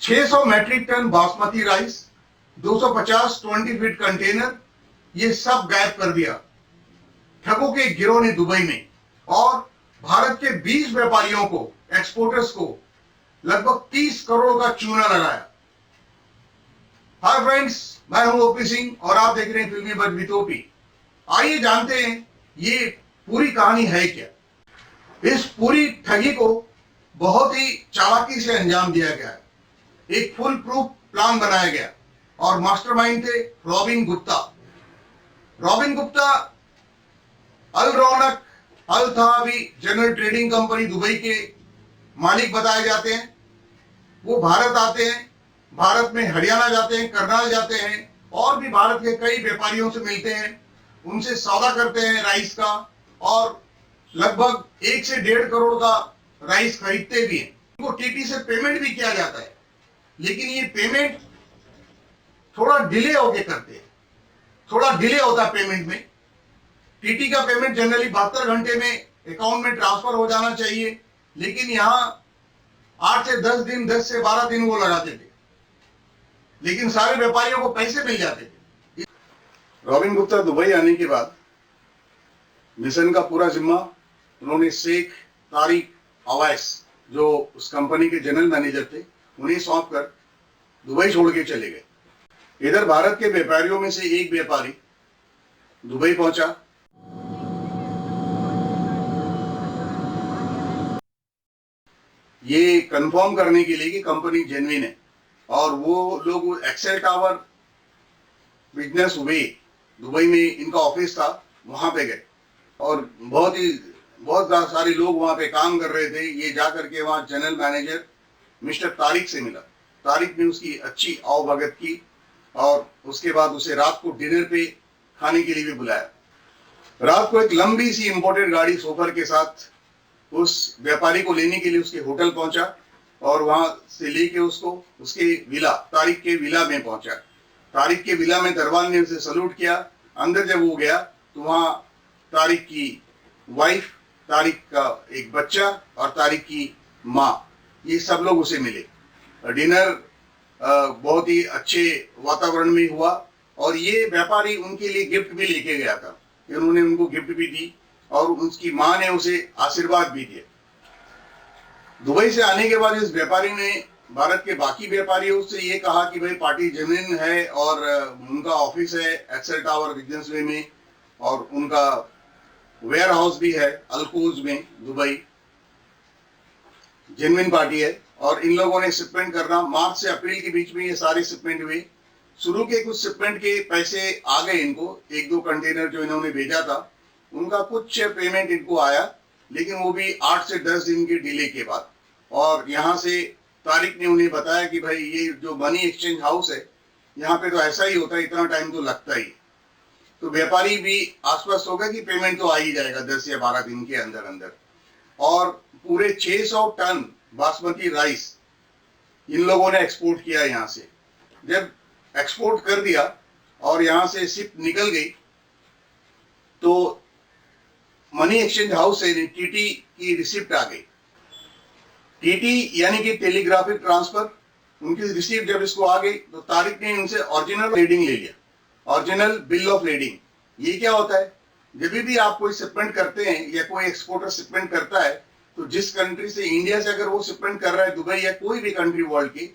600 metric ton basmati rice, 250 20 feet container, ये सब गायब कर दिया ठगों के गिरोह ने दुबई में। और भारत के 20 व्यापारियों को, एक्सपोर्टर्स को लगभग 30 करोड़ का चूना लगाया। हाय फ्रेंड्स, मैं हूं ओपी सिंह और आप देख रहे हैं फिल्मी बज विद ओपी। आइए जानते हैं ये पूरी कहानी है क्या। इस पूरी ठगी को बहुत ही चालाकी से अंजाम दिया गया है। एक फुल प्रूफ प्लान बनाया गया और मास्टरमाइंड थे रॉबिन गुप्ता। रॉबिन गुप्ता अल रौनक अल तहावी जनरल ट्रेडिंग कंपनी दुबई के मालिक बताए जाते हैं। वो भारत आते हैं, भारत में हरियाणा जाते हैं, करनाल जाते हैं और भी भारत के कई व्यापारियों से मिलते हैं, उनसे सौदा करते हैं राइस का और लगभग 1 से 1.5 करोड़ का राइस खरीदते भी हैं। उनको टीटी से पेमेंट भी किया जाता है, लेकिन ये पेमेंट थोड़ा डिले होके करते हैं, थोड़ा डिले होता है पेमेंट में। टीटी का पेमेंट जनरली 72 घंटे में अकाउंट में ट्रांसफर हो जाना चाहिए, लेकिन यहां 8 से 10 दिन, 10 से 12 दिन वो लगाते थे, लेकिन सारे व्यापारियों को पैसे मिल जाते थे। रॉबिन गुप्ता दुबई आने के बाद मिशन का पूरा जिम्मा उन्होंने शेख तारिक अवैस, जो उस कंपनी के जनरल मैनेजर थे, उन्हें सौंप कर दुबई छोड़ के चले गए। इधर भारत के व्यापारियों में से एक व्यापारी दुबई पहुंचा। ये कंफर्म करने के लिए कि कंपनी जेन्युइन है, और वो लोग एक्सेल टावर बिजनेस वे दुबई में इनका ऑफिस था, वहां पे गए और बहुत सारे लोग वहां पे काम कर रहे थे। ये जाकर के वहां जनरल मैनेजर मिस्टर तारिक से मिला। तारिक ने उसकी अच्छी आवभगत की और उसके बाद उसे रात को डिनर पे खाने के लिए भी बुलाया। रात को एक लंबी सी इंपोर्टेड गाड़ी सोफर के साथ उस व्यापारी को लेने के लिए उसके होटल पहुंचा और वहां से लेके उसको उसके विला, तारिक के विला में पहुंचा। तारिक के विला में दरबार ने उसे सल्यूट किया। अंदर जब वो गया तो वहां तारिक की वाइफ, तारिक का एक बच्चा और तारिक की माँ, ये सब लोग उसे मिले। डिनर बहुत ही अच्छे वातावरण में हुआ और ये व्यापारी उनके लिए गिफ्ट भी लेके गया था। उन्होंने उनको गिफ्ट भी दी और उसकी माँ ने उसे आशीर्वाद भी दिया। दुबई से आने के बाद इस व्यापारी ने भारत के बाकी व्यापारियों से ये कहा कि भाई पार्टी जेन्युइन है और उनका ऑफिस है एक्सेल टावर बिजनेस वे में और उनका वेयर हाउस भी है अल्कोज में, दुबई जेन्युइन पार्टी है। और इन लोगों ने शिपमेंट करना, मार्च से अप्रैल के बीच में ये सारे शिपमेंट हुए। शुरू के कुछ शिपमेंट के पैसे आ गए इनको, 1-2 कंटेनर जो इन्होंने भेजा था उनका कुछ पेमेंट इनको आया, लेकिन वो भी 8 से 10 दिन के डिले के बाद। और यहाँ से तारिक ने उन्हें बताया कि भाई ये जो मनी एक्सचेंज हाउस है, यहाँ पे तो ऐसा ही होता है, इतना टाइम तो लगता ही। तो व्यापारी भी आश्वस्त हो गया कि पेमेंट तो आ ही जाएगा 10 या 12 दिन के अंदर अंदर। और पूरे 600 टन बासमती राइस इन लोगों ने एक्सपोर्ट किया यहाँ से। जब एक्सपोर्ट कर दिया और यहाँ से शिप निकल गई तो मनी एक्सचेंज हाउस से टीटी की रिसिप्ट आ गई। टीटी यानी कि टेलीग्राफिक ट्रांसफर, उनकी रिसिप्ट जब इसको आ गई तो तारिक ने इनसे ओरिजिनल लीडिंग ले लिया, ओरिजिनल बिल ऑफ लीडिंग। ये क्या होता है, जब भी आप कोई शिपमेंट करते हैं या कोई एक्सपोर्टर शिपमेंट करता है तो जिस कंट्री से, इंडिया से अगर वो शिपमेंट कर रहा है दुबई या कोई भी कंट्री वर्ल्ड की,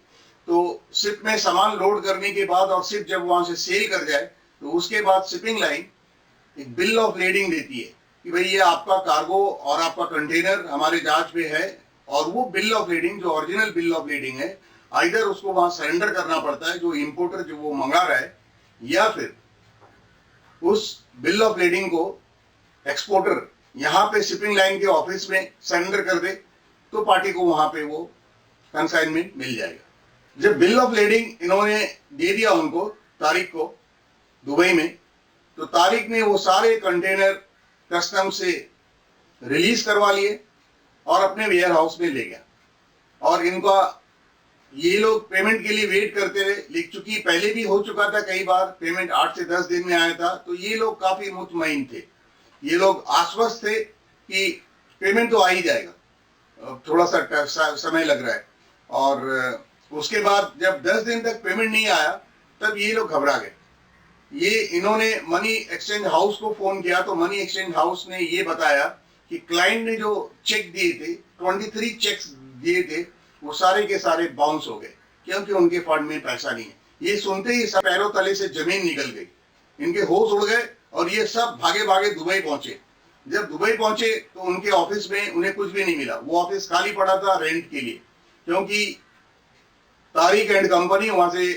तो शिप में सामान लोड करने के बाद और शिप जब वहां से सेल कर जाए तो उसके बाद शिपिंग लाइन एक बिल ऑफ लीडिंग देती है कि भाई ये आपका कार्गो और आपका कंटेनर हमारे जहाज पे है। और वो बिल ऑफ लीडिंग जो ओरिजिनल बिल ऑफ लीडिंग है, आइदर उसको वहां सरेंडर करना पड़ता है जो इंपोर्टर जो वो मंगा रहा है, या फिर उस बिल ऑफ लीडिंग को एक्सपोर्टर यहाँ पे शिपिंग लाइन के ऑफिस में सरेंडर कर दे तो पार्टी को वहां पे वो कंसाइनमेंट मिल जाएगा। जब बिल ऑफ लीडिंग इन्होंने दे दिया उनको, तारिक को, दुबई में, तो तारिक ने वो सारे कंटेनर कस्टम से रिलीज करवा लिए और अपने वेयर हाउस में ले गया। और इनका ये लोग पेमेंट के लिए वेट करते रहे, लेकिन चूंकि पहले भी हो चुका था कई बार, पेमेंट 8 से 10 दिन में आया था, तो ये लोग काफी मुतमईन थे। ये लोग आश्वस्त थे कि पेमेंट तो आ ही जाएगा, थोड़ा सा समय लग रहा है। और उसके बाद जब 10 दिन तक पेमेंट नहीं आया तब ये लोग घबरा गए। ये इन्होंने मनी एक्सचेंज हाउस को फोन किया तो मनी एक्सचेंज हाउस ने ये बताया कि क्लाइंट ने जो चेक दिए थे, 23 चेक्स दिए थे, वो सारे के सारे बाउंस हो गए क्योंकि उनके फंड में पैसा नहीं है। ये सुनते ही सब पैरों तले से जमीन निकल गई, इनके होश उड़ गए और ये सब भागे भागे दुबई पहुंचे। जब दुबई पहुंचे तो उनके ऑफिस में उन्हें कुछ भी नहीं मिला, वो ऑफिस खाली पड़ा था रेंट के लिए, क्योंकि तारिक एंड कंपनी वहां से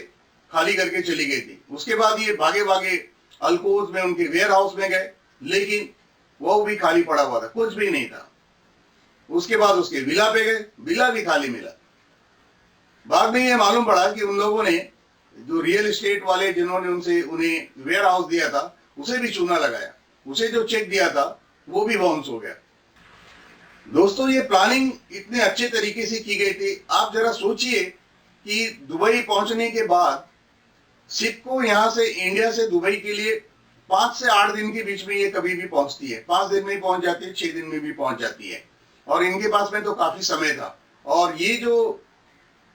खाली करके चली गई थी। उसके बाद ये भागे भागे अल्कोज में उनके वेयर हाउस में गए, लेकिन वो भी खाली पड़ा हुआ था, कुछ भी नहीं था। उसके बाद उसके विला पे गए, विला भी खाली मिला। बाद में ये मालूम पड़ा कि उन लोगों ने जो रियल एस्टेट वाले जिन्होंने उन्हें वेयर हाउस दिया था उसे भी चूना लगाया, उसे जो चेक दिया था वो भी बाउंस हो गया। दोस्तों, ये प्लानिंग इतने अच्छे तरीके से की गई थी। आप जरा सोचिए कि दुबई पहुंचने के बाद सिपको यहां से इंडिया से दुबई के लिए 5 से 8 दिन के बीच में ये कभी भी पहुंचती है। 5 दिन में ही पहुंच जाती है, 6 दिन में भी पहुंच जाती है, और इनके पास में तो काफी समय था। और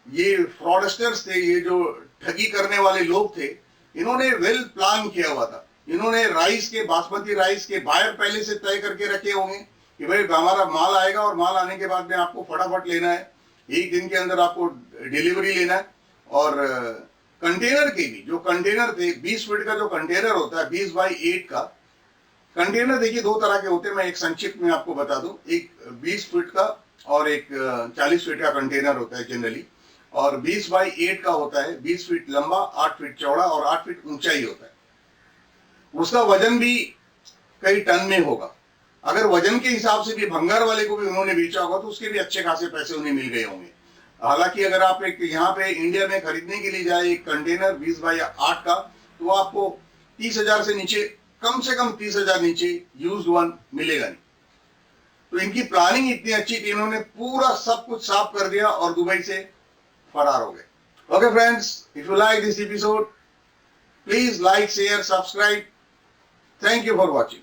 ये फ्रॉडस्टर्स थे, ये जो ठगी करने वाले लोग थे, इन्होंने वेल प्लान किया हुआ था। इन्होंने बासमती राइस के बायर पहले से तय करके रखे होंगे कि भाई हमारा माल आएगा और माल आने के बाद में आपको फटाफट लेना है, 1 दिन के अंदर आपको डिलीवरी लेना है। और कंटेनर के भी जो कंटेनर थे, 20 फीट का जो कंटेनर होता है, 20 बाई 8 का कंटेनर, देखिए 2 तरह के होते हैं, मैं एक संक्षिप्त में आपको बता दूं। एक 20 फीट का और एक 40 फीट का कंटेनर होता है जनरली, और 20 बाई 8 का होता है, 20 फीट लंबा, 8 फीट चौड़ा और 8 फीट ऊंचाई होता है। उसका वजन भी कई टन में होगा। अगर वजन के हिसाब से भी भंगार वाले को भी उन्होंने बेचा होगा तो उसके भी अच्छे खासे पैसे उन्हें मिल गए होंगे। हालांकि अगर आप एक यहाँ पे इंडिया में खरीदने के लिए जाए एक कंटेनर 20 बाई 8 का, तो आपको 30,000 से नीचे, कम से कम 30,000 नीचे यूज्ड वन मिलेगा नहीं। तो इनकी प्लानिंग इतनी अच्छी थी, इन्होंने पूरा सब कुछ साफ कर दिया और दुबई से फरार हो गए। Okay friends, if you like this episode, please like, share, subscribe. Thank you for watching.